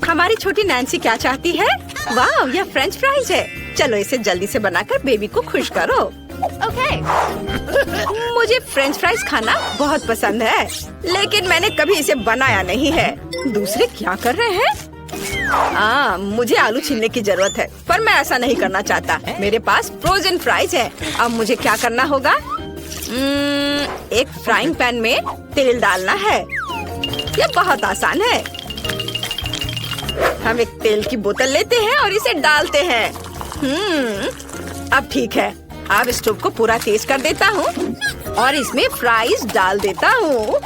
हमारी छोटी नैन्सी क्या चाहती है? वाह, यह फ्रेंच फ्राइज है। चलो इसे जल्दी से बनाकर बेबी को खुश करो। Okay. मुझे फ्रेंच फ्राइज खाना बहुत पसंद है, लेकिन मैंने कभी इसे बनाया नहीं है। दूसरे क्या कर रहे हैं? मुझे आलू छीलने की जरूरत है, पर मैं ऐसा नहीं करना चाहता। मेरे पास फ्रोजन फ्राइज है। अब मुझे क्या करना होगा? एक फ्राइंग पैन में तेल डालना है। यह बहुत आसान है। हम एक तेल की बोतल लेते हैं और इसे डालते हैं। अब ठीक है। अब स्टोव को पूरा तेज कर देता हूँ और इसमें फ्राइज डाल देता हूँ।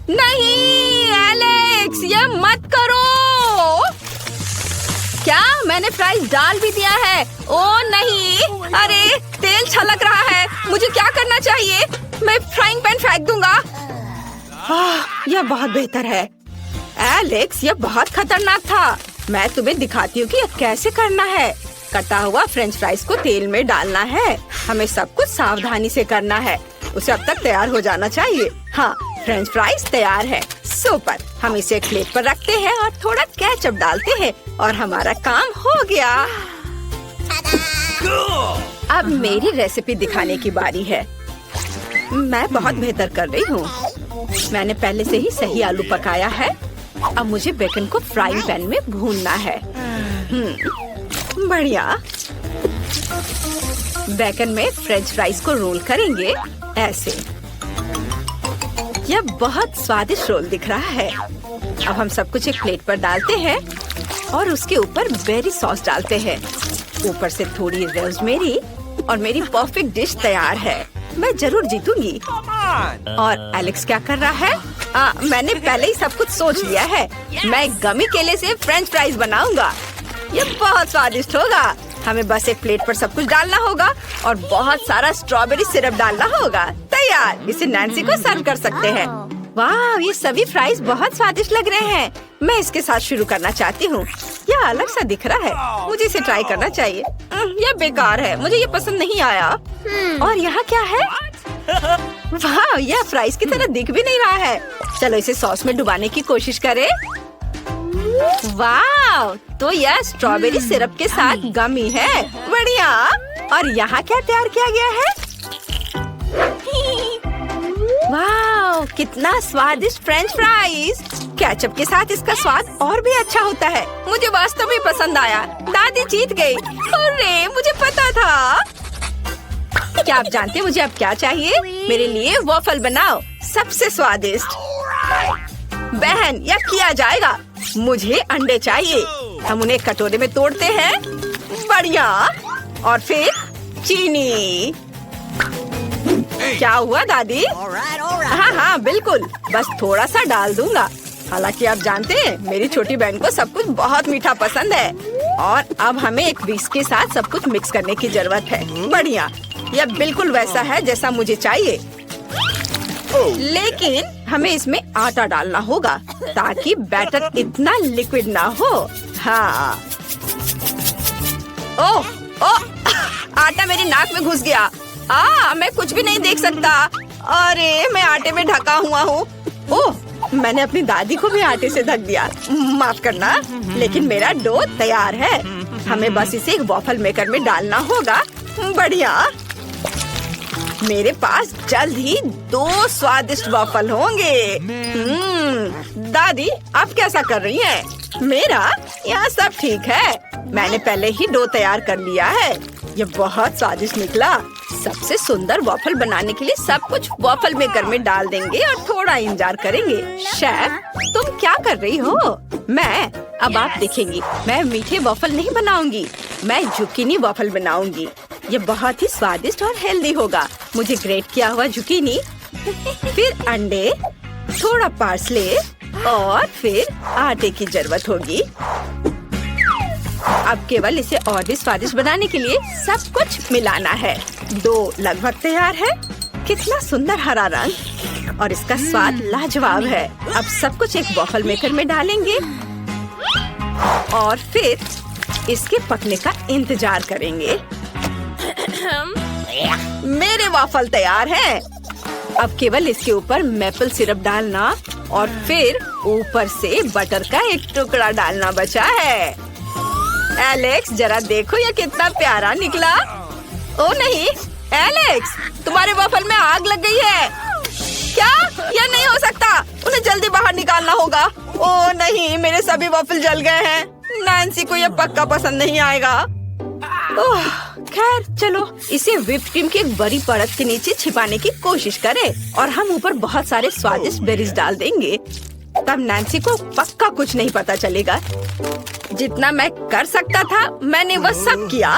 नहीं एलेक्स, यह मत करो। क्या मैंने फ्राइज डाल भी दिया है? ओह नहीं, अरे तेल छलक रहा है। मुझे क्या करना चाहिए? मैं फ्राइंग पैन फेंक दूंगा। यह बहुत बेहतर है। एलेक्स, यह बहुत खतरनाक था। मैं तुम्हें दिखाती हूँ कि यह कैसे करना है। कटा हुआ फ्रेंच फ्राइज को तेल में डालना है। हमें सब कुछ सावधानी से करना है। उसे अब तक तैयार हो जाना चाहिए। हाँ, फ्रेंच फ्राइज तैयार है। सुपर। हम इसे एक प्लेट पर रखते हैं और थोड़ा केचप डालते हैं और हमारा काम हो गया। अब मेरी रेसिपी दिखाने की बारी है। मैं बहुत बेहतर कर रही हूँ। मैंने पहले से ही सही आलू पकाया है। अब मुझे बेकन को फ्राइंग पैन में भूनना है। बढ़िया। बेकन में फ्रेंच फ्राइज को रोल करेंगे ऐसे। यह बहुत स्वादिष्ट रोल दिख रहा है। अब हम सब कुछ एक प्लेट पर डालते हैं और उसके ऊपर बेरी सॉस डालते हैं। ऊपर से थोड़ी रोज़मेरी और मेरी परफेक्ट डिश तैयार है। मैं जरूर जीतूंगी। और एलेक्स क्या कर रहा है? मैंने पहले ही सब कुछ सोच लिया है। मैं गमी केले से फ्रेंच फ्राइज बनाऊंगा। यह बहुत स्वादिष्ट होगा। हमें बस एक प्लेट पर सब कुछ डालना होगा और बहुत सारा स्ट्रॉबेरी सिरप डालना होगा। तैयार। इसे नैन्सी को सर्व कर सकते हैं। वाह, ये सभी फ्राइज बहुत स्वादिष्ट लग रहे हैं। मैं इसके साथ शुरू करना चाहती हूँ। यह अलग सा दिख रहा है। मुझे इसे ट्राई करना चाहिए। यह बेकार है। मुझे ये पसंद नहीं आया। और यहाँ क्या है? वाह, यह फ्राइज की तरह दिख भी नहीं रहा है। चलो इसे सॉस में डुबाने की कोशिश करें। वाह, तो यह स्ट्रॉबेरी सिरप के साथ गमी है। बढ़िया। और यहाँ क्या तैयार किया गया है? वाह, कितना स्वादिष्ट फ्रेंच फ्राइज। केचप के साथ इसका स्वाद और भी अच्छा होता है। मुझे वास्तव में पसंद आया। दादी जीत गई। अरे, मुझे पता था। क्या आप जानते हैं मुझे अब क्या चाहिए? मेरे लिए वॉफल बनाओ, सबसे स्वादिष्ट। बहन, यह किया जाएगा। मुझे अंडे चाहिए। हम उन्हें कटोरे में तोड़ते हैं। बढ़िया। और फिर चीनी। क्या हुआ दादी? हाँ, बिल्कुल। बस थोड़ा सा डाल दूंगा। हालांकि आप जानते हैं मेरी छोटी बहन को सब कुछ बहुत मीठा पसंद है। और अब हमें एक विस्क के साथ सब कुछ मिक्स करने की जरूरत है। बढ़िया। यह बिल्कुल वैसा है जैसा मुझे चाहिए, लेकिन हमें इसमें आटा डालना होगा ताकि बैटर इतना लिक्विड ना हो। हाँ। ओह, आटा मेरी नाक में घुस गया। मैं कुछ भी नहीं देख सकता। अरे, मैं आटे में ढका हुआ हूँ। ओह, मैंने अपनी दादी को भी आटे से ढक दिया। माफ करना, लेकिन मेरा डो तैयार है। हमें बस इसे एक वॉफल मेकर में डालना होगा। बढ़िया। मेरे पास जल्द ही 2 स्वादिष्ट वॉफल होंगे। दादी, आप कैसा कर रही हैं? मेरा यहाँ सब ठीक है। मैंने पहले ही डो तैयार कर लिया है। ये बहुत स्वादिष्ट निकला। सबसे सुंदर वॉफल बनाने के लिए सब कुछ वॉफल मेकर में डाल देंगे और थोड़ा इंतजार करेंगे। शेफ, तुम क्या कर रही हो? अब आप देखेंगी, मैं मीठे वॉफल नहीं बनाऊंगी। मैं जुकीनी वॉफल बनाऊंगी। ये बहुत ही स्वादिष्ट और हेल्दी होगा। मुझे ग्रेट किया हुआ जुकीनी, फिर अंडे, थोड़ा पार्सले और फिर आटे की जरूरत होगी। अब केवल इसे और भी स्वादिष्ट बनाने के लिए सब कुछ मिलाना है। डो लगभग तैयार है। कितना सुंदर हरा रंग और इसका स्वाद लाजवाब है। अब सब कुछ एक वॉफल मेकर में डालेंगे और फिर इसके पकने का इंतजार करेंगे। मेरे वॉफल तैयार हैं। अब केवल इसके ऊपर मैपल सिरप डालना और फिर ऊपर से बटर का एक टुकड़ा डालना बचा है। एलेक्स जरा देखो ये कितना प्यारा निकला। ओ नहीं एलेक्स, तुम्हारे वॉफल में आग लग गई है। क्या? यह नहीं हो सकता, उन्हें जल्दी बाहर निकालना होगा। ओ नहीं, मेरे सभी वॉफल जल गए हैं। नैन्सी को यह पक्का पसंद नहीं आएगा। ओह खैर चलो इसे व्हिप्ड क्रीम की एक बड़ी परत के नीचे छिपाने की कोशिश करें और हम ऊपर बहुत सारे स्वादिष्ट बेरीज डाल देंगे। तब नैन्सी को पक्का कुछ नहीं पता चलेगा। जितना मैं कर सकता था मैंने वह सब किया।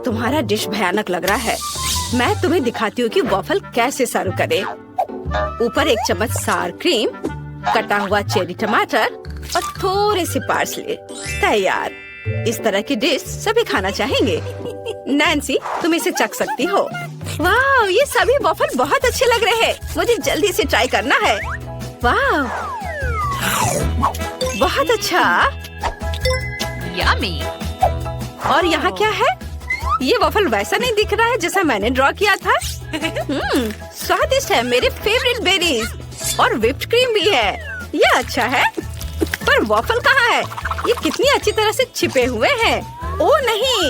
तुम्हारा डिश भयानक लग रहा है। मैं तुम्हें दिखाती हूँ कि वॉफल कैसे सर्व करें। ऊपर 1 चम्मच सार क्रीम, कटा हुआ चेरी टमाटर और थोड़े से पार्सले। तैयार। इस तरह की डिश सभी खाना चाहेंगे। नैन्सी तुम इसे चख सकती हो। वाह, ये सभी वॉफल बहुत अच्छे लग रहे हैं। मुझे जल्दी से ट्राई करना है। वाह, बहुत अच्छा। यम्मी। और यहाँ क्या है? ये वॉफल वैसा नहीं दिख रहा है जैसा मैंने ड्रॉ किया था। स्वादिष्ट है, मेरे फेवरेट बेरीज और व्हिप्ड क्रीम भी है। ये अच्छा है, पर वॉफल कहाँ है? ये कितनी अच्छी तरह से छिपे हुए हैं। ओ नहीं,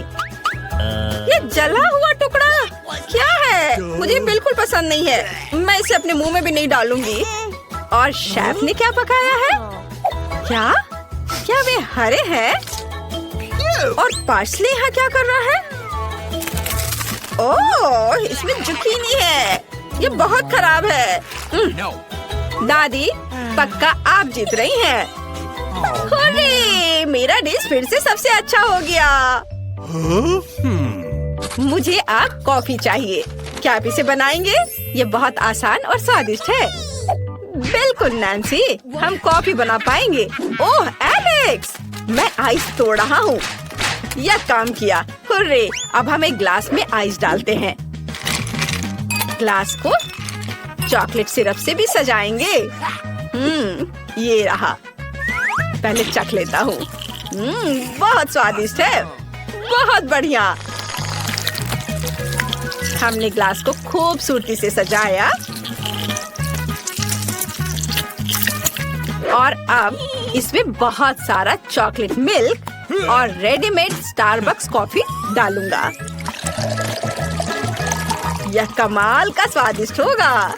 ये जला हुआ टुकड़ा क्या है? मुझे बिल्कुल पसंद नहीं है। मैं इसे अपने मुंह में भी नहीं डालूंगी। और शेफ ने क्या पकाया है? क्या वे हरे हैं? और पार्सले यहाँ क्या कर रहा है? ओह, इसमें जुकीनी है। ये बहुत खराब है। दादी पक्का आप जीत रही हैं। अरे, मेरा डिश फिर से सबसे अच्छा हो गया। मुझे आप कॉफी चाहिए। क्या आप इसे बनाएंगे? ये बहुत आसान और स्वादिष्ट है। बिल्कुल नैन्सी, हम कॉफी बना पाएंगे। ओह एलेक्स, मैं आइस तोड़ रहा हूँ। यह काम किया। हुर्रे, अब हम एक ग्लास में आइस डालते हैं। ग्लास को चॉकलेट सिरप से भी सजाएंगे। ये रहा। पहले चख लेता हूँ। बहुत स्वादिष्ट है, बहुत बढ़िया। हमने ग्लास को खूबसूरती से सजाया और अब इसमें बहुत सारा चॉकलेट मिल्क और रेडीमेड स्टारबक्स कॉफी डालूंगा। यह कमाल का स्वादिष्ट होगा।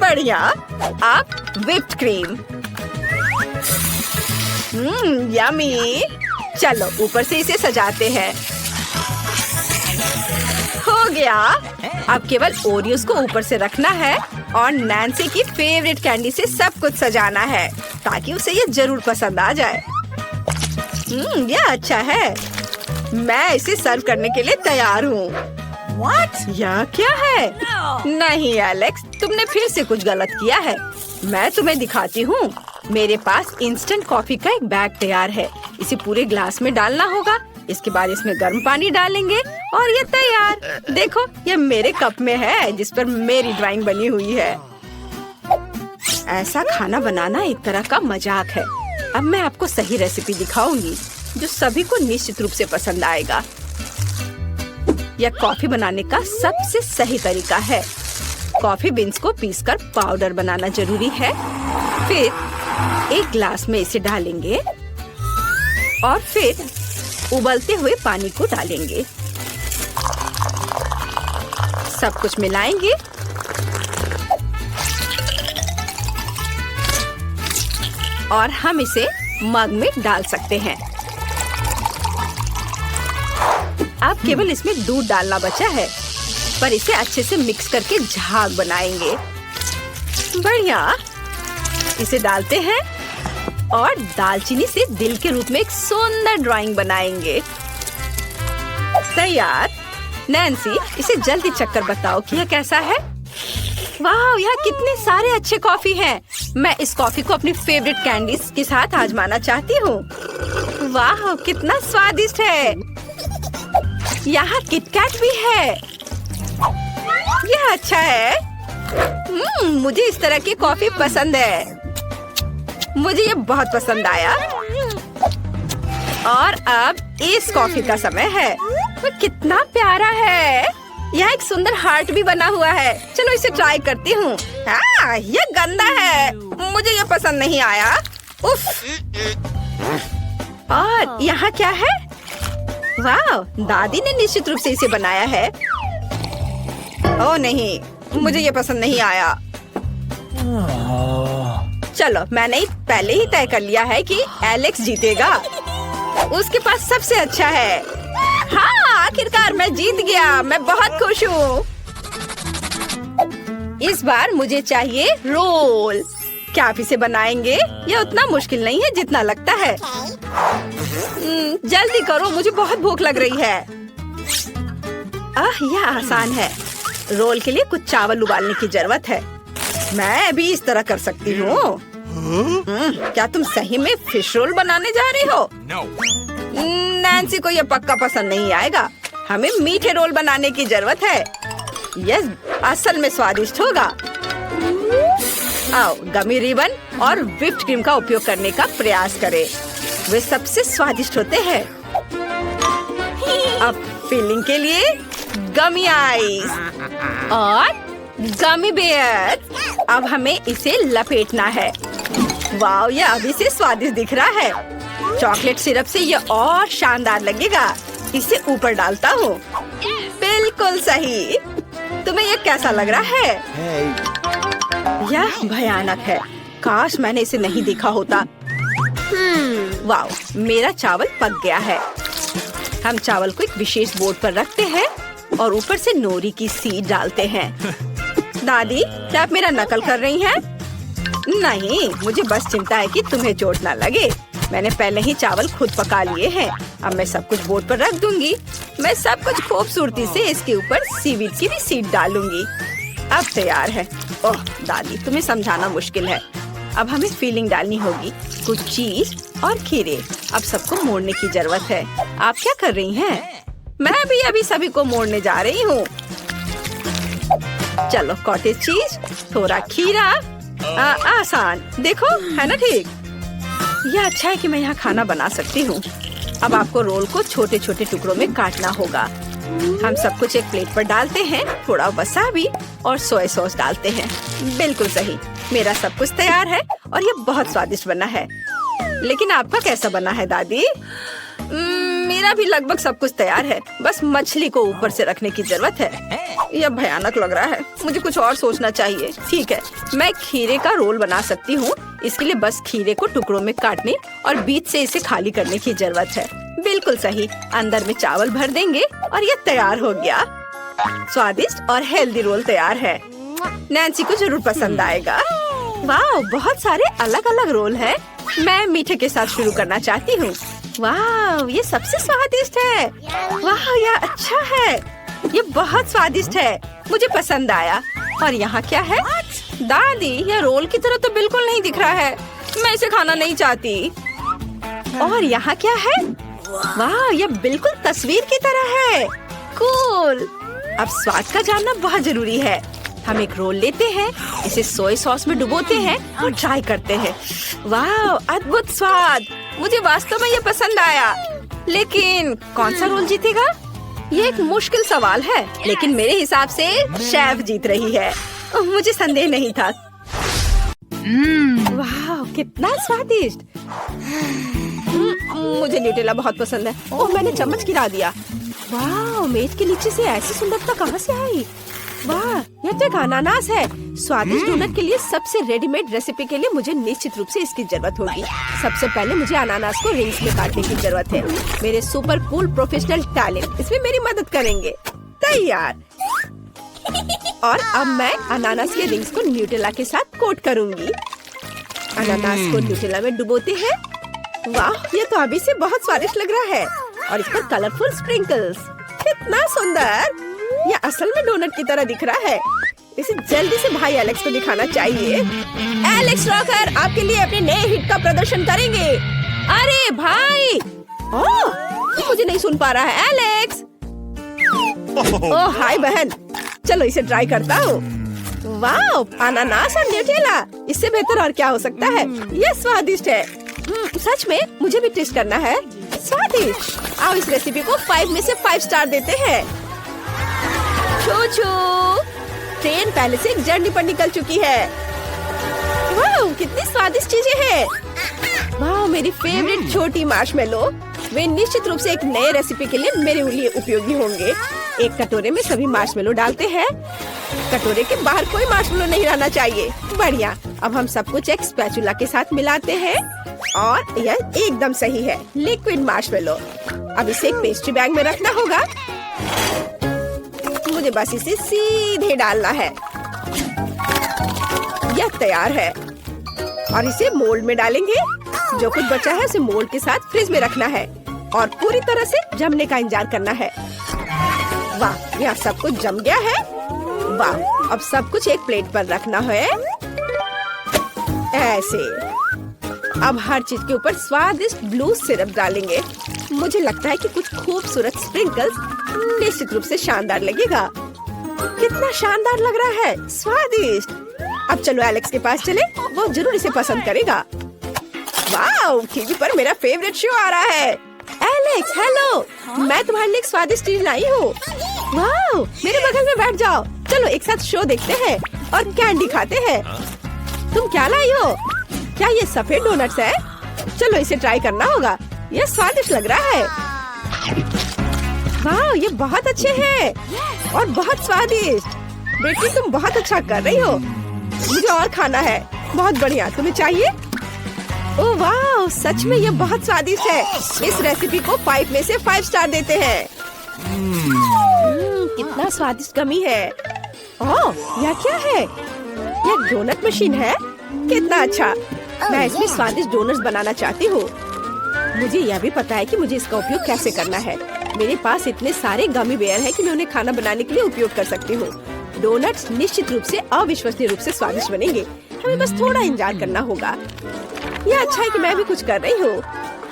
बढ़िया। अब व्हिप्ड क्रीम। यम्मी। चलो ऊपर से इसे सजाते हैं। हो गया। अब केवल ओरियोस को ऊपर से रखना है और नैन्सी की फेवरेट कैंडी से सब कुछ सजाना है ताकि उसे ये जरूर पसंद आ जाए। यह अच्छा है। मैं इसे सर्व करने के लिए तैयार हूँ। यह क्या है? नहीं एलेक्स, तुमने फिर से कुछ गलत किया है। मैं तुम्हें दिखाती हूँ। मेरे पास इंस्टेंट कॉफी का एक बैग तैयार है। इसे पूरे ग्लास में डालना होगा। इसके बाद इसमें गर्म पानी डालेंगे और ये तैयार। देखो, ये मेरे कप में है जिस पर मेरी ड्राइंग बनी हुई है। ऐसा खाना बनाना एक तरह का मजाक है। अब मैं आपको सही रेसिपी दिखाऊंगी जो सभी को निश्चित रूप से पसंद आएगा। यह कॉफी बनाने का सबसे सही तरीका है। कॉफी बीन्स को पीसकर पाउडर बनाना जरूरी है। फिर एक ग्लास में इसे डालेंगे और फिर उबलते हुए पानी को डालेंगे। सब कुछ मिलाएंगे और हम इसे मग में डाल सकते हैं। अब केवल इसमें दूध डालना बचा है, पर इसे अच्छे से मिक्स करके झाग बनाएंगे। बढ़िया। इसे डालते हैं और दालचीनी से दिल के रूप में एक सुंदर ड्राइंग बनाएंगे। तैयार। नैन्सी, इसे जल्दी चखकर बताओ कि यह कैसा है। वाह, यहाँ कितने सारे अच्छे कॉफी हैं। मैं इस कॉफी को अपनी फेवरेट कैंडीज के साथ आजमाना चाहती हूँ। वाह, कितना स्वादिष्ट है। यहाँ किटकैट भी है। यह अच्छा है। मुझे इस तरह की कॉफी पसंद है। मुझे ये बहुत पसंद आया। और अब इस कॉफी का समय है। वो कितना प्यारा है। यहाँ एक सुंदर हार्ट भी बना हुआ है। चलो इसे ट्राई करती हूँ। ये गंदा है, मुझे ये पसंद नहीं आया। उफ। और यहाँ क्या है? वाह, दादी ने निश्चित रूप से इसे बनाया है। ओह नहीं, मुझे ये पसंद नहीं आया। चलो, मैंने पहले ही तय कर लिया है कि एलेक्स जीतेगा। उसके पास सबसे अच्छा है। हाँ, आखिरकार मैं जीत गया। मैं बहुत खुश हूँ। इस बार मुझे चाहिए रोल। क्या आप इसे बनाएंगे? यह उतना मुश्किल नहीं है जितना लगता है। जल्दी करो, मुझे बहुत भूख लग रही है। यह आसान है। रोल के लिए कुछ चावल उबालने की जरूरत है। मैं भी इस तरह कर सकती हूँ। क्या तुम सही में फिश रोल बनाने जा रही हो? नैन्सी को यह पक्का पसंद नहीं आएगा। हमें मीठे रोल बनाने की जरूरत है। यह असल में स्वादिष्ट होगा। आओ, गमी रिबन और व्हिप्ड क्रीम का उपयोग करने का प्रयास करें। वे सबसे स्वादिष्ट होते हैं। अब फिलिंग के लिए गमी आइस और गमी बेयर। अब हमें इसे लपेटना है। वाह, यह अभी से स्वादिष्ट दिख रहा है। चॉकलेट सिरप से यह और शानदार लगेगा। इसे ऊपर डालता हूँ। बिल्कुल सही। तुम्हें यह कैसा लग रहा है? यह भयानक है। काश मैंने इसे नहीं देखा होता। वाह, मेरा चावल पक गया है। हम चावल को एक विशेष बोर्ड पर रखते हैं और ऊपर से नोरी की सीड डालते हैं। दादी, क्या आप मेरा नकल कर रही हैं? नहीं, मुझे बस चिंता है कि तुम्हें चोट ना लगे। मैंने पहले ही चावल खुद पका लिए हैं। अब मैं सब कुछ बोर्ड पर रख दूंगी। मैं सब कुछ खूबसूरती से इसके ऊपर सीवीड की भी सीड डालूंगी। अब तैयार है। ओह दादी, तुम्हें समझाना मुश्किल है। अब हमें फीलिंग डालनी होगी, कुछ चीज और खीरे। अब सबको मोड़ने की जरूरत है। आप क्या कर रही हैं? मैं भी अभी सभी को मोड़ने जा रही हूँ। चलो, कॉटेज चीज, थोड़ा खीरा। आसान, देखो, है ना ठीक? यह अच्छा है कि मैं यहाँ खाना बना सकती हूँ। अब आपको रोल को छोटे छोटे टुकड़ों में काटना होगा। हम सब कुछ एक प्लेट पर डालते हैं। थोड़ा वसाबी और सोया सॉस डालते हैं। बिल्कुल सही। मेरा सब कुछ तैयार है और ये बहुत स्वादिष्ट बना है। लेकिन आपका कैसा बना है दादी? मेरा भी लगभग सब कुछ तैयार है। बस मछली को ऊपर से रखने की जरूरत है। यह भयानक लग रहा है। मुझे कुछ और सोचना चाहिए। ठीक है, मैं खीरे का रोल बना सकती हूँ। इसके लिए बस खीरे को टुकड़ों में काटने और बीच से इसे खाली करने की जरूरत है। बिल्कुल सही। अंदर में चावल भर देंगे और ये तैयार हो गया। स्वादिष्ट और हेल्दी रोल तैयार है। नैन्सी को जरूर पसंद आएगा। वाह, बहुत सारे अलग अलग रोल हैं। मैं मीठे के साथ शुरू करना चाहती हूँ। वाह, ये सबसे स्वादिष्ट है। वाह, यह अच्छा है। ये बहुत स्वादिष्ट है। मुझे पसंद आया। और यहाँ क्या है? दादी, यह रोल की तरह तो बिल्कुल नहीं दिख रहा है। मैं इसे खाना नहीं चाहती। और यहाँ क्या है? वाह, यह बिल्कुल तस्वीर की तरह है। कूल। अब स्वाद का जानना बहुत जरूरी है। हम एक रोल लेते हैं, इसे सोया सॉस में डुबोते हैं और ट्राई करते हैं। वाह, अद्भुत स्वाद। मुझे वास्तव में ये पसंद आया। लेकिन कौन सा रोल जीतेगा? ये एक मुश्किल सवाल है, लेकिन मेरे हिसाब से शेफ जीत रही है। मुझे संदेह नहीं था। वाह, कितना स्वादिष्ट। मुझे न्यूटेला बहुत पसंद है। ओह, मैंने चम्मच गिरा दिया। वाह, मेज के नीचे से ऐसी सुंदरता कहाँ से आई? वाह, यह तो एक अनानास है। स्वादिष्ट डोनट के लिए सबसे रेडीमेड रेसिपी के लिए मुझे निश्चित रूप से इसकी जरूरत होगी। सबसे पहले मुझे अनानास को रिंग्स में काटने की जरूरत है। मेरे सुपर कूल प्रोफेशनल टैलेंट इसमें मेरी मदद करेंगे। तैयार। और अब मैं अनानास के रिंग्स को न्यूटेला के साथ कोट करूंगी। अनानास को न्यूटेला में डुबोते हैं। वाह, ये तो अभी से बहुत स्वादिष्ट लग रहा है। और इस पर कलरफुल स्प्रिंकल्स। कितना सुंदर। यह असल में डोनट की तरह दिख रहा है। इसे जल्दी से भाई एलेक्स को दिखाना चाहिए। एलेक्स रॉकर आपके लिए अपने नए हिट का प्रदर्शन करेंगे। अरे भाई, ओह, मुझे नहीं सुन पा रहा है एलेक्स। ओह हाय बहन, चलो इसे ट्राई करता हूँ। वाह, अनानास और न्यूटेला, इससे बेहतर और क्या हो सकता है? ये स्वादिष्ट है। सच में मुझे भी टेस्ट करना है। स्वादिष्ट। आओ इस रेसिपी को 5 में से 5 स्टार देते हैं। छू छू। ट्रेन पहले से एक जर्नी पर निकल चुकी है। वाह, कितनी स्वादिष्ट चीजें हैं। वाह, मेरी फेवरेट छोटी मार्शमेलो। वे निश्चित रूप से एक नए रेसिपी के लिए मेरे लिए उपयोगी होंगे। एक कटोरे में सभी मार्शमेलो डालते हैं। कटोरे के बाहर कोई मार्शमेलो नहीं रहना चाहिए। बढ़िया। अब हम सब कुछ एक स्पैचुला के साथ मिलाते हैं और यह एकदम सही है, लिक्विड मार्शमेलो। अब इसे एक पेस्ट्री बैग में रखना होगा। मुझे बस इसे सीधे डालना है। यह तैयार है और इसे मोल्ड में डालेंगे। जो कुछ बचा है उसे मोल्ड के साथ फ्रिज में रखना है और पूरी तरह से जमने का इंतजार करना है। वाह, यह सब कुछ जम गया है। वाह, अब सब कुछ एक प्लेट पर रखना है ऐसे। अब हर चीज के ऊपर स्वादिष्ट ब्लू सिरप डालेंगे। मुझे लगता है कि कुछ खूबसूरत स्प्रिंकल्स निश्चित रूप से शानदार लगेगा। कितना शानदार लग रहा है, स्वादिष्ट। अब चलो एलेक्स के पास चले, वो जरूर इसे पसंद करेगा। वाह, टीवी पर मेरा फेवरेट शो आ रहा है। एलेक्स, हेलो, मैं तुम्हारे लिए एक स्वादिष्ट चीज लाई हूँ। वाह, मेरे बगल में बैठ जाओ। चलो एक साथ शो देखते हैं और कैंडी खाते हैं। तुम क्या लाई हो? क्या ये सफेद डोनट्स है? चलो इसे ट्राई करना होगा। ये स्वादिष्ट लग रहा है। वाह, ये बहुत अच्छे हैं और बहुत स्वादिष्ट। बेटी, तुम बहुत अच्छा कर रही हो। मुझे और खाना है। बहुत बढ़िया, तुम्हें चाहिए? ओह वाह, सच में ये बहुत स्वादिष्ट है। इस रेसिपी को 5 में से 5 स्टार देते हैं। कितना स्वादिष्ट गमी है। ओह, यह क्या है? यह डोनट मशीन है। कितना अच्छा। मैं इसमें स्वादिष्ट डोनट्स बनाना चाहती हूँ। मुझे यह भी पता है कि मुझे इसका उपयोग कैसे करना है। मेरे पास इतने सारे गमी बेयर हैं कि मैं उन्हें खाना बनाने के लिए उपयोग कर सकती हूँ। डोनट्स निश्चित रूप से अविश्वसनीय रूप से स्वादिष्ट बनेंगे। हमें बस थोड़ा इंतजार करना होगा। यह अच्छा है कि मैं भी कुछ कर रही हूँ।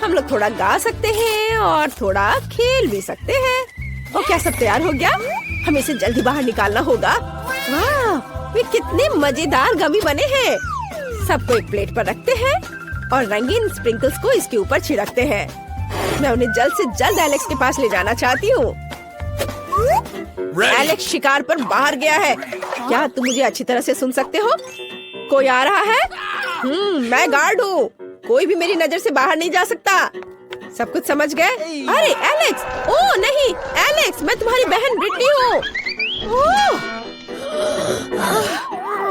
हम लोग थोड़ा गा सकते हैं और थोड़ा खेल भी सकते हैं। और क्या सब तैयार हो गया? हमें इसे जल्दी बाहर निकालना होगा। वाह, वे कितने मजेदार गमी बने हैं। सबको एक प्लेट पर रखते हैं और रंगीन स्प्रिंकल्स को इसके ऊपर छिड़कते हैं। मैं उन्हें जल्द से जल्द एलेक्स के पास ले जाना चाहती हूँ। एलेक्स शिकार पर बाहर गया है। क्या तुम मुझे अच्छी तरह से सुन सकते हो? कोई आ रहा है? मैं गार्ड हूँ। कोई भी मेरी नजर से बाहर नहीं जा सकता। सब कुछ समझ गए? अरे एलेक्स! ओह नहीं, एलेक्स, मैं तुम्हारी बहन ब्रिटनी हूँ।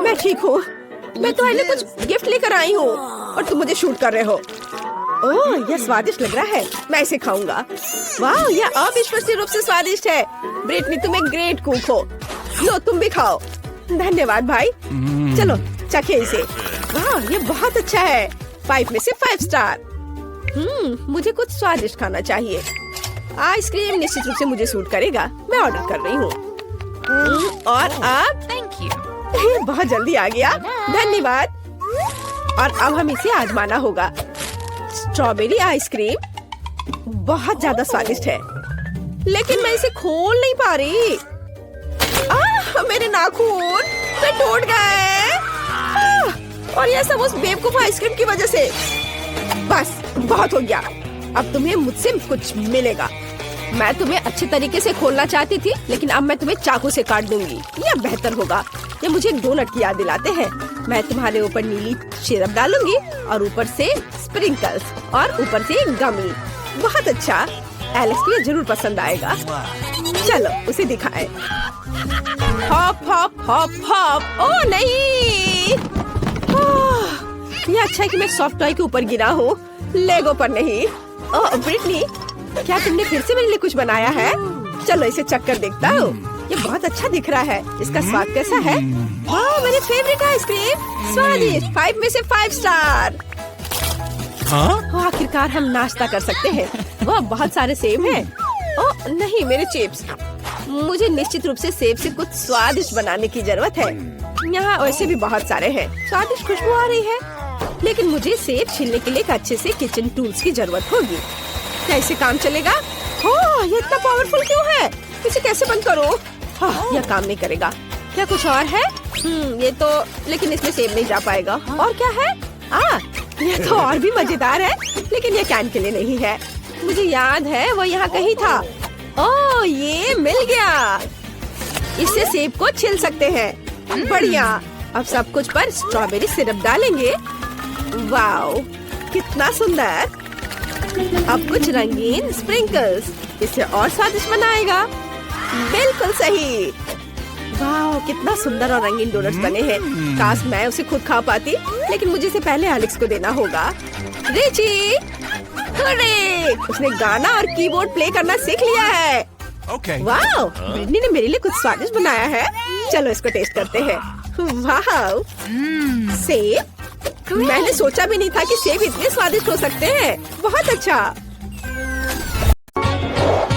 मैं ठीक हूँ। मैं तुम्हारे लिए कुछ गिफ्ट लेकर आई हूँ और तुम मुझे शूट कर रहे हो। ओह, यह स्वादिष्ट लग रहा है। मैं इसे खाऊंगा। वाह, यह अविश्वसनीय रूप से स्वादिष्ट है। ब्रिटनी, तुम एक ग्रेट कुक हो। लो, तुम भी खाओ। धन्यवाद भाई। चलो चखे इसे। वाह, ये बहुत अच्छा है। 5 में से 5 स्टार। मुझे कुछ स्वादिष्ट खाना चाहिए। आइसक्रीम निश्चित रूप से मुझे सूट करेगा। मैं ऑर्डर कर रही हूँ। और अब Thank you. बहुत जल्दी आ गया। धन्यवाद। और अब हम इसे आजमाना होगा। स्ट्रॉबेरी आइसक्रीम बहुत ज्यादा स्वादिष्ट है, लेकिन मैं इसे खोल नहीं पा रही। मेरे नाखून वे टूट गए। और यह सब उस बेवकूफ आइसक्रीम की वजह से। बस बहुत हो गया। अब तुम्हें मुझसे कुछ मिलेगा। मैं तुम्हें अच्छे तरीके से खोलना चाहती थी, लेकिन अब मैं तुम्हें चाकू से काट दूंगी। यह बेहतर होगा। ये मुझे एक डोनट की याद दिलाते हैं। मैं तुम्हारे ऊपर नीली सिरप डालूंगी और ऊपर से स्प्रिंकल्स और ऊपर से एक गमी। बहुत अच्छा। एलेक्स को ये जरूर पसंद आएगा। चलो उसे दिखाएं। Hop hop hop hop. ओह नहीं, ये अच्छा है कि मैं सॉफ्ट टॉय के ऊपर गिरा हूँ, लेगो पर नहीं। ओह ब्रिटनी, क्या तुमने फिर से मेरे लिए कुछ बनाया है? चलो इसे चक्कर देखता हूँ। ये बहुत अच्छा दिख रहा है। इसका स्वाद कैसा है? वाह, मेरी फेवरेट आइसक्रीम। स्वादिष्ट। 5 में से 5 स्टार। आखिरकार हम नाश्ता कर सकते हैं। वाह, बहुत सारे सेब हैं। ओह नहीं, मेरे चिप्स। मुझे निश्चित रूप से सेब से कुछ स्वादिष्ट बनाने की जरूरत है। यहाँ वैसे भी बहुत सारे हैं। स्वादिष्ट खुशबू आ रही है, लेकिन मुझे सेब छीलने के लिए एक अच्छे से किचन टूल्स की जरूरत होगी। क्या इसे काम चलेगा? ये इतना पावरफुल क्यों है? इसे कैसे बंद करूं? यह काम नहीं करेगा। क्या कुछ और है? ये तो, लेकिन इसमें सेब नहीं जा पाएगा। और क्या है? यह तो और भी मजेदार है, लेकिन यह कैन के लिए नहीं है। मुझे याद है वो यहाँ कहीं था। ओह, ये मिल गया। इससे सेब को छिल सकते हैं। बढ़िया। अब सब कुछ पर स्ट्रॉबेरी सिरप डालेंगे। वाओ, कितना सुंदर। अब कुछ रंगीन स्प्रिंकल्स, इसे और स्वादिष्ट बनाएगा। बिल्कुल सही। वाओ, कितना सुंदर और रंगीन डोनट्स बने हैं। काश मैं उसे खुद खा पाती, लेकिन मुझे इसे पहले एलेक्स को देना होगा। रिची, अरे, उसने गाना और कीबोर्ड प्ले करना सीख लिया है। वाओ, ब्रिटनी ने मेरे लिए कुछ स्वादिष्ट बनाया है। चलो इसको टेस्ट करते हैं। वाओ, सेब। मैंने सोचा भी नहीं था कि सेब इतने स्वादिष्ट हो सकते हैं। बहुत अच्छा।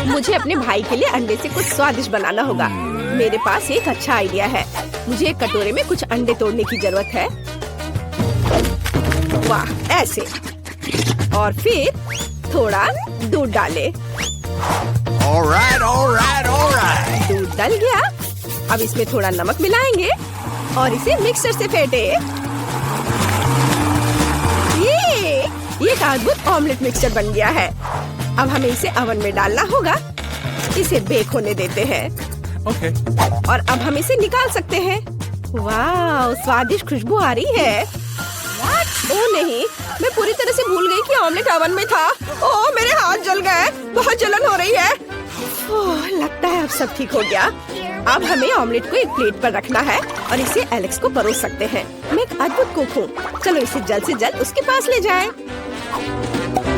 मुझे अपने भाई के लिए अंडे से कुछ स्वादिष्ट बनाना होगा। मेरे पास एक अच्छा आइडिया है। मुझे एक कटोरे में कुछ अंडे तोड़ने की जरूरत है। वाह, ऐसे। और फिर थोड़ा दूध डाले। दूध डल गया। अब इसमें थोड़ा नमक मिलाएंगे और इसे मिक्सर से फेंटे। ये एक अद्भुत ऑमलेट मिक्सचर बन गया है। अब हमें इसे ओवन में डालना होगा। इसे बेक होने देते हैं। और अब हम इसे निकाल सकते हैं। वाह, स्वादिष्ट खुशबू आ रही है। ओह नहीं, मैं पूरी तरह से भूल गई कि ऑमलेट ओवन में था। ओह, मेरे हाथ जल गए। बहुत जलन हो रही है। ओह, लगता है अब सब ठीक हो गया। अब हमें ऑमलेट को एक प्लेट पर रखना है और इसे एलेक्स को परोस सकते हैं। मैं एक अद्भुत कुक हूँ। चलो इसे जल्द से जल्द उसके पास ले जाएं।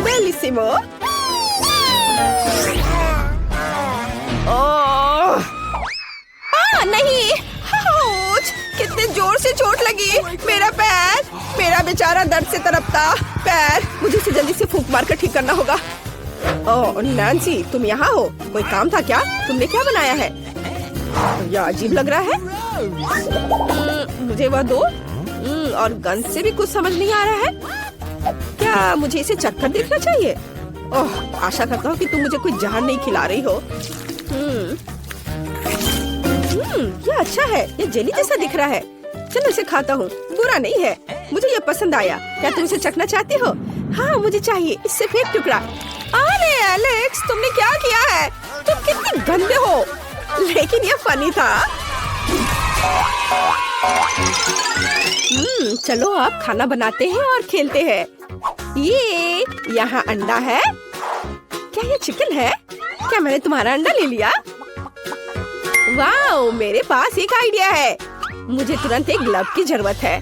बेलिसिमो। नहीं, कितने जोर से चोट लगी। मेरा पैर, मेरा बेचारा दर्द से तड़पता पैर। मुझे इसे जल्दी से फूंक मार कर ठीक करना होगा। ओह नैन्सी, तुम यहाँ हो? कोई काम था क्या? तुमने क्या बनाया है? यह अजीब लग रहा है। मुझे वह दो। और गंध से भी कुछ समझ नहीं आ रहा है। क्या मुझे इसे चखकर देखना चाहिए? ओह, आशा करता हूँ कि तुम मुझे कोई जहर नहीं खिला रही हो। ये अच्छा है। ये जेली जैसा दिख रहा है। चलो इसे खाता हूँ। बुरा नहीं है, मुझे ये पसंद आया। क्या तुम इसे चखना चाहती हो? हाँ, मुझे चाहिए। इससे फेंक टुकड़ा। अरे एलेक्स, तुमने क्या किया है? तुम कितनी गंदे हो। लेकिन ये फनी था। चलो अब खाना बनाते हैं और खेलते हैं। ये यहाँ अंडा है। क्या ये चिकन है? क्या मैंने तुम्हारा अंडा ले लिया? वाओ, मेरे पास एक आइडिया है। मुझे तुरंत एक ग्लव की जरूरत है।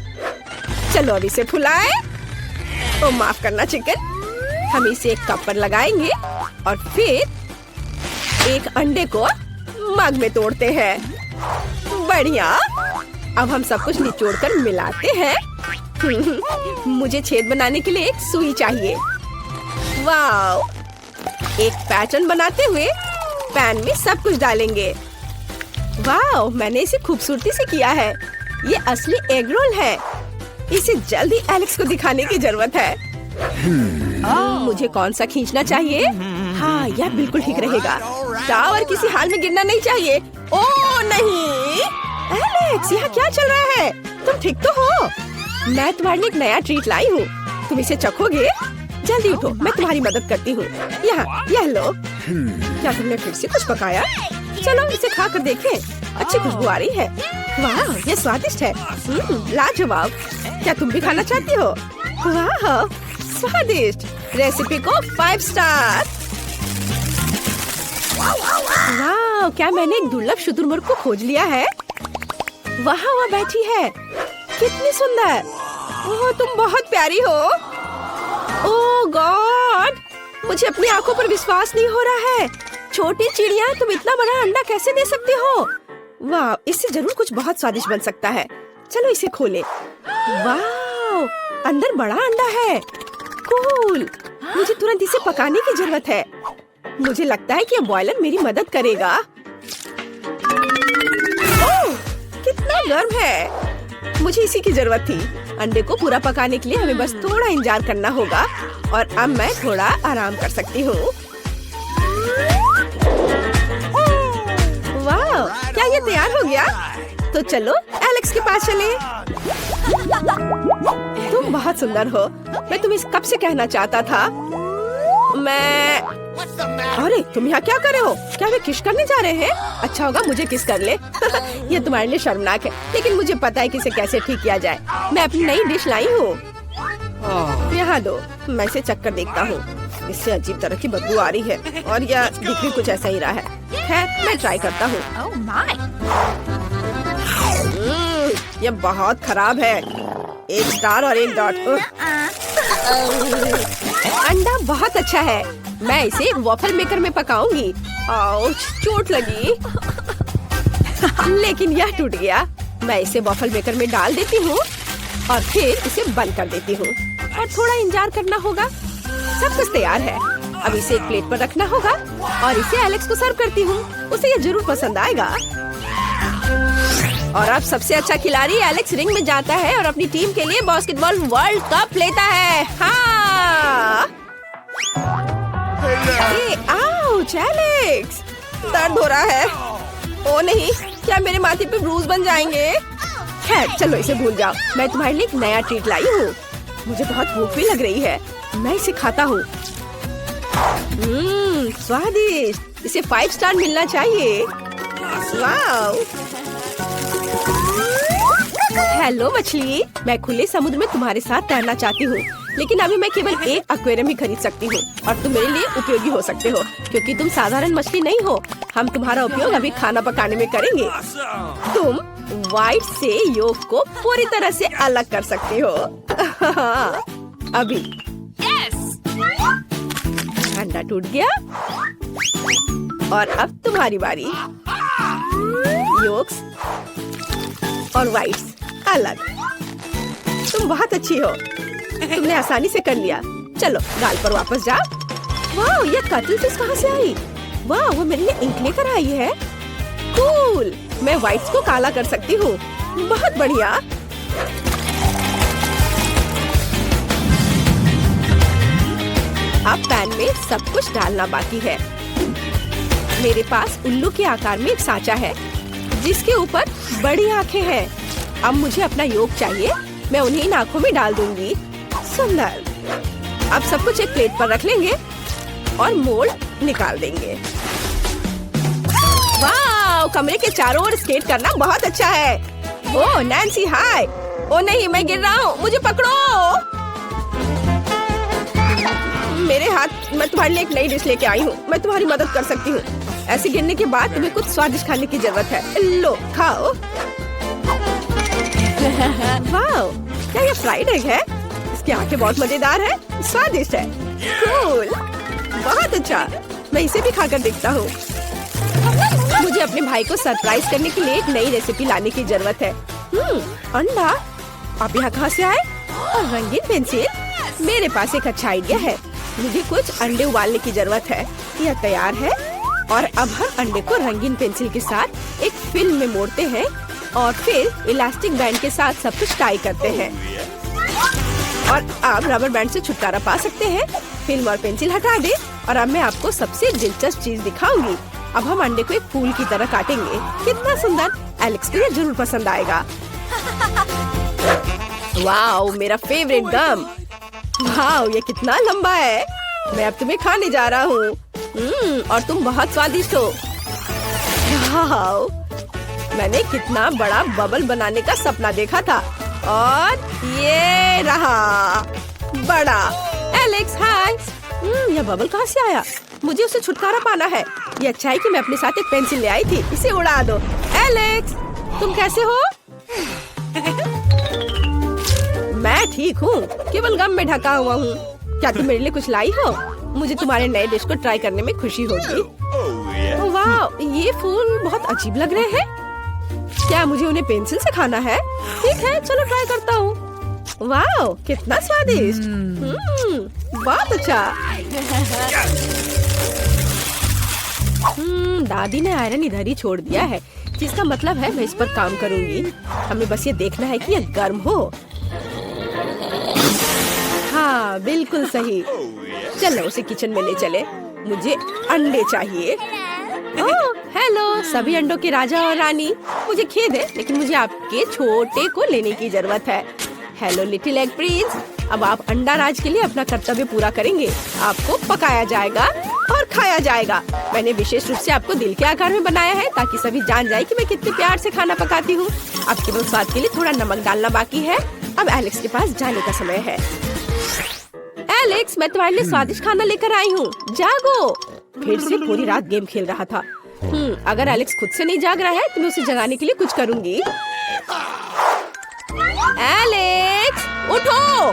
चलो अब इसे फुलाएं। ओ माफ करना चिकन। हम इसे एक कप पर लगाएंगे और फिर एक अंडे को मग में तोड़ते हैं। बढ़िया। अब हम सब कुछ निचोड़ कर मिलाते हैं। मुझे छेद बनाने के लिए एक सुई चाहिए। वाओ, एक पैटर्न बनाते हुए पैन में सब कुछ डालेंगे। वाओ, मैंने इसे खूबसूरती से किया है। ये असली एग रोल है। इसे जल्दी एलेक्स को दिखाने की जरूरत है। मुझे कौन सा खींचना चाहिए? हाँ, यह बिल्कुल ठीक रहेगा। टावर किसी हाल में गिरना नहीं चाहिए। ओह नहीं, एलेक्स, यहाँ क्या चल रहा है? तुम ठीक तो हो? मैं तुम्हारे लिए एक नया ट्रीट लाई हूँ। तुम इसे चखोगे? जल्दी उठो, मैं तुम्हारी मदद करती हूँ। यहाँ, यह लो। क्या तुमने फिर से कुछ पकाया? चलो इसे खा कर देखें। अच्छी खुशबू आ रही है। वाह, ये स्वादिष्ट है। लाजवाब। क्या तुम भी खाना चाहती हो? वाह, स्वादिष्ट। रेसिपी को 5 स्टार। वाह, क्या मैंने एक दुर्लभ शुतुरमुर्ग को खोज लिया है? वहाँ वहाँ बैठी है। कितनी सुंदर। ओह, तुम बहुत प्यारी हो। ओह गॉड, मुझे अपनी आंखों पर विश्वास नहीं हो रहा है। छोटी चिड़िया, तुम इतना बड़ा अंडा कैसे दे सकते हो? वाह, इससे जरूर कुछ बहुत स्वादिष्ट बन सकता है। चलो इसे खोलें। वाह, अंदर बड़ा अंडा है। कूल। मुझे तुरंत इसे पकाने की जरूरत है। मुझे लगता है कि यह बॉयलर मेरी मदद करेगा। ओह, कितना गर्म है। मुझे इसी की जरूरत थी। अंडे को पूरा पकाने के लिए हमें बस थोड़ा इंतजार करना होगा। और अब मैं थोड़ा आराम कर सकती हूँ। वाह, क्या ये तैयार हो गया? तो चलो एलेक्स के पास चले। तुम बहुत सुंदर हो। मैं तुम्हें कब से कहना चाहता था। मैं अरे तुम यहाँ क्या कर रहे हो? क्या वे किस करने जा रहे हैं? अच्छा होगा मुझे किस कर ले। ये तुम्हारे लिए शर्मनाक है, लेकिन मुझे पता है कि इसे कैसे ठीक किया जाए। मैं अपनी नई डिश लाई हूँ। यहाँ दो, मैं इसे चक्कर देखता हूँ। इससे अजीब तरह की बदबू आ रही है और यह दिख भी कुछ ऐसा ही रहा है। खैर मैं ट्राई करता हूँ। यह बहुत खराब है। 1 स्टार और 1 डॉट। अंडा बहुत अच्छा है। मैं इसे एक वॉफल मेकर में पकाऊंगी। आउच, चोट लगी। लेकिन यह टूट गया। मैं इसे वॉफल मेकर में डाल देती हूँ और फिर इसे बंद कर देती हूँ और थोड़ा इंतजार करना होगा। सब कुछ तैयार है। अब इसे एक प्लेट पर रखना होगा और इसे एलेक्स को सर्व करती हूँ। उसे यह जरूर पसंद आएगा। और अब सबसे अच्छा खिलाड़ी एलेक्स रिंग में जाता है और अपनी टीम के लिए बास्केटबॉल वर्ल्ड कप लेता है। हाँ। आउच, एलेक्स, दर्द हो रहा है। ओ नहीं, क्या मेरे माथे पे ब्रूज बन जाएंगे? खैर चलो इसे भूल जाओ। मैं तुम्हारे लिए एक नया ट्रीट लाई हूँ। मुझे बहुत भूख भी लग रही है। मैं इसे खाता हूँ। स्वादिष्ट। इसे 5 स्टार मिलना चाहिए। वाव। हेलो मछली, मैं खुले समुद्र में तुम्हारे साथ तैरना चाहती हूँ, लेकिन अभी मैं केवल एक एक्वेरियम ही खरीद सकती हूँ और तुम मेरे लिए उपयोगी हो सकते हो क्योंकि तुम साधारण मछली नहीं हो। हम तुम्हारा उपयोग अभी खाना पकाने में करेंगे। तुम व्हाइट से योक को पूरी तरह से अलग कर सकते हो। अभी अंडा टूट गया और अब तुम्हारी बारी। योक्स और व्हाइट्स अलग। तुम बहुत अच्छी हो। तुमने आसानी से कर लिया। चलो गाल पर वापस जाओ। वाह, ये कटल फिश कहाँ से आई? वाह, वो मेरे लिए इंक लेकर आई है। कूल। मैं व्हाइट्स को काला कर सकती हूँ। बहुत बढ़िया। अब पैन में सब कुछ डालना बाकी है। मेरे पास उल्लू के आकार में एक सांचा है जिसके ऊपर बड़ी आंखें हैं। अब मुझे अपना योग चाहिए। मैं उन्हीं इन आंखों में डाल दूंगी। सुंदर। अब सब कुछ एक प्लेट पर रख लेंगे और मोल्ड निकाल देंगे। वाह, कमरे के चारों ओर स्केट करना बहुत अच्छा है। ओह नैन्सी, हाय। ओ नहीं, मैं गिर रहा हूँ, मुझे पकड़ो। मेरे हाथ। मैं तुम्हारे लिए एक नई डिश लेके आई हूँ। मैं तुम्हारी मदद कर सकती हूँ। ऐसे गिरने के बाद तुम्हें कुछ स्वादिष्ट खाने की जरूरत है। लो खाओ। वाह, क्या ये फ्राइड एग है? इसकी आंखें बहुत मजेदार है, स्वादिष्ट है। कूल। बहुत अच्छा। मैं इसे भी खाकर देखता हूँ। मुझे अपने भाई को सरप्राइज करने के लिए एक नई रेसिपी लाने की जरूरत है। अंडा। आप यहाँ कहाँ से आए? और रंगीन पेंसिल। मेरे पास एक अच्छा आइडिया है। मुझे कुछ अंडे उबालने की जरूरत है। यह तैयार है और अब हम अंडे को रंगीन पेंसिल के साथ एक फिल्म में मोड़ते हैं और फिर इलास्टिक बैंड के साथ सब कुछ टाई करते हैं और अब रबर बैंड से छुटकारा पा सकते हैं। फिल्म और पेंसिल हटा दे और अब मैं आपको सबसे दिलचस्प चीज दिखाऊंगी। अब हम अंडे को एक फूल की तरह काटेंगे। कितना सुंदर। एलेक्स को ये जरूर पसंद आएगा। वाओ, मेरा फेवरेट गम। वाओ, ये कितना लंबा है। मैं अब तुम्हें खाने जा रहा हूँ। और तुम बहुत स्वादिष्ट हो। वाओ, मैंने कितना बड़ा बबल बनाने का सपना देखा था और ये रहा बड़ा। एलेक्स, हाय। यह बबल कहाँ से आया? मुझे उसे छुटकारा पाना है। ये अच्छा है कि मैं अपने साथ एक पेंसिल ले आई थी। इसे उड़ा दो। एलेक्स, तुम कैसे हो? मैं ठीक हूँ, केवल गम में ढका हुआ हूँ। क्या तुम मेरे लिए कुछ लाई हो? मुझे तुम्हारे नए डिश को ट्राई करने में खुशी होगी। वाह, ये फूल बहुत अजीब लग रहे हैं। क्या मुझे उन्हें पेंसिल से खाना है? ठीक है, चलो ट्राई करता हूँ। वाह, कितना स्वादिष्ट। बहुत अच्छा। दादी ने आयरन इधर ही छोड़ दिया है, जिसका मतलब है मैं इस पर काम करूँगी। हमें बस ये देखना है कि यह गर्म हो। हाँ, बिल्कुल सही। चलो उसे किचन में ले चले। मुझे अंडे चाहिए। ओह, हेलो सभी अंडों के राजा और रानी। मुझे खेद है, लेकिन मुझे आपके छोटे को लेने की जरूरत है। Hello little egg Prince. अब आप अंडा राज के लिए अपना कर्तव्य पूरा करेंगे। आपको पकाया जाएगा और खाया जाएगा। मैंने विशेष रूप से आपको दिल के आकार में बनाया है ताकि सभी जान जाए कि मैं कितने प्यार से खाना पकाती हूँ। अब केवल स्वाद के लिए थोड़ा नमक डालना बाकी है। अब एलेक्स के पास जाने का समय है। एलेक्स, मैं तुम्हारे लिए स्वादिष्ट खाना लेकर आई हूँ, जागो। फिर से पूरी रात गेम खेल रहा था। अगर एलेक्स खुद से नहीं जाग रहा है तो मैं उसे जगाने के लिए कुछ करूँगी। एलेक्स, उठो,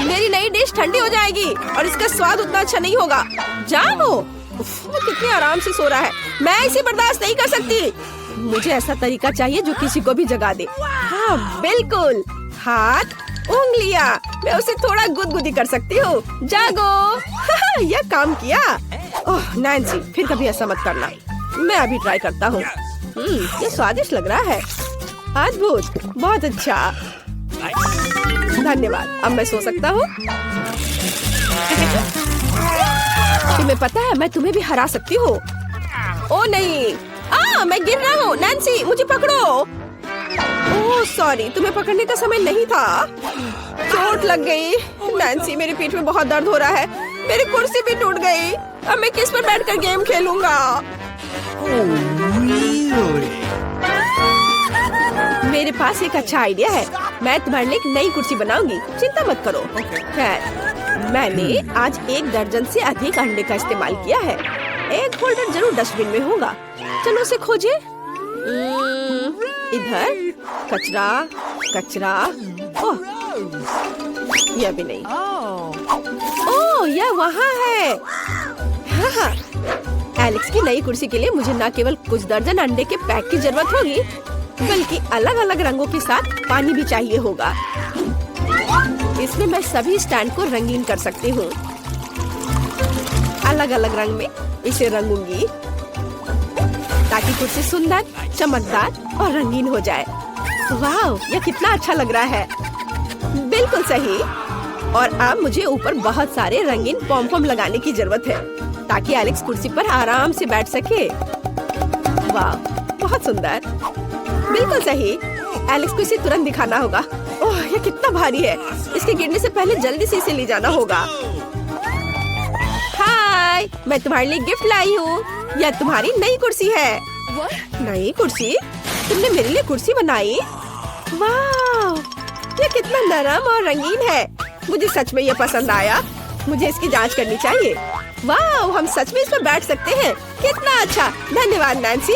मेरी नई डिश ठंडी हो जाएगी और इसका स्वाद उतना अच्छा नहीं होगा। जागो। वो कितने आराम से सो रहा है। मैं इसे बर्दाश्त नहीं कर सकती। मुझे ऐसा तरीका चाहिए जो किसी को भी जगा दे। हाँ बिल्कुल, हाथ, उंगलियां, मैं उसे थोड़ा गुदगुदी कर सकती हूँ। जागो। यह काम किया। ओह नैन्सी, फिर कभी ऐसा मत करना। मैं अभी ट्राई करता हूँ। ये स्वादिष्ट लग रहा है। अद्भुत, बहुत अच्छा, धन्यवाद। अब मैं सो सकता हूँ। तुम्हें पता है मैं तुम्हें भी हरा सकती हूँ। ओ नहीं, मैं गिर रहा हूँ। नैन्सी, मुझे पकड़ो। ओह सॉरी, तुम्हें पकड़ने का समय नहीं था। चोट लग गई। नैन्सी, मेरी पीठ में बहुत दर्द हो रहा है। मेरी कुर्सी भी टूट गई। अब मैं किस पर बैठकर गेम खेलूंगा? मेरे पास एक अच्छा आइडिया है। मैं तुम्हारे लिए एक नई कुर्सी बनाऊंगी, चिंता मत करो। खैर, मैंने आज 1 दर्जन से अधिक अंडे का इस्तेमाल किया है। एक होल्डर जरूर डस्टबिन में होगा। चलो उसे खोजे। इधर कचरा, कचरा। ओह, यह भी नहीं। ओह, यह वहाँ है। हाँ, एलेक्स की नई कुर्सी के लिए मुझे न केवल कुछ दर्जन अंडे के पैक की जरूरत होगी, बल्कि अलग अलग रंगों के साथ पानी भी चाहिए होगा। इसमें मैं सभी स्टैंड को रंगीन कर सकती हूँ। अलग अलग रंग में इसे रंगूंगी ताकि कुर्सी सुंदर, चमकदार और रंगीन हो जाए। वाह, यह कितना अच्छा लग रहा है। बिल्कुल सही। और अब मुझे ऊपर बहुत सारे रंगीन पॉम-पॉम लगाने की जरूरत है ताकि एलेक्स कुर्सी पर आराम से बैठ सके। वाह, बहुत सुंदर। बिल्कुल सही। एलेक्स को इसे तुरंत दिखाना होगा। ओह, यह कितना भारी है। इसके गिरने से पहले जल्दी से इसे ले जाना होगा। हाय, मैं तुम्हारे लिए गिफ्ट लाई हूँ। यह तुम्हारी नई कुर्सी है। नई कुर्सी? तुमने मेरे लिए कुर्सी बनाई? वाह, यह कितना नरम और रंगीन है। मुझे सच में यह पसंद आया। मुझे इसकी जांच करनी चाहिए। वाह, हम सच में इस पर बैठ सकते हैं। कितना अच्छा। धन्यवाद नैन्सी।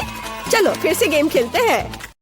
चलो फिर से गेम खेलते हैं।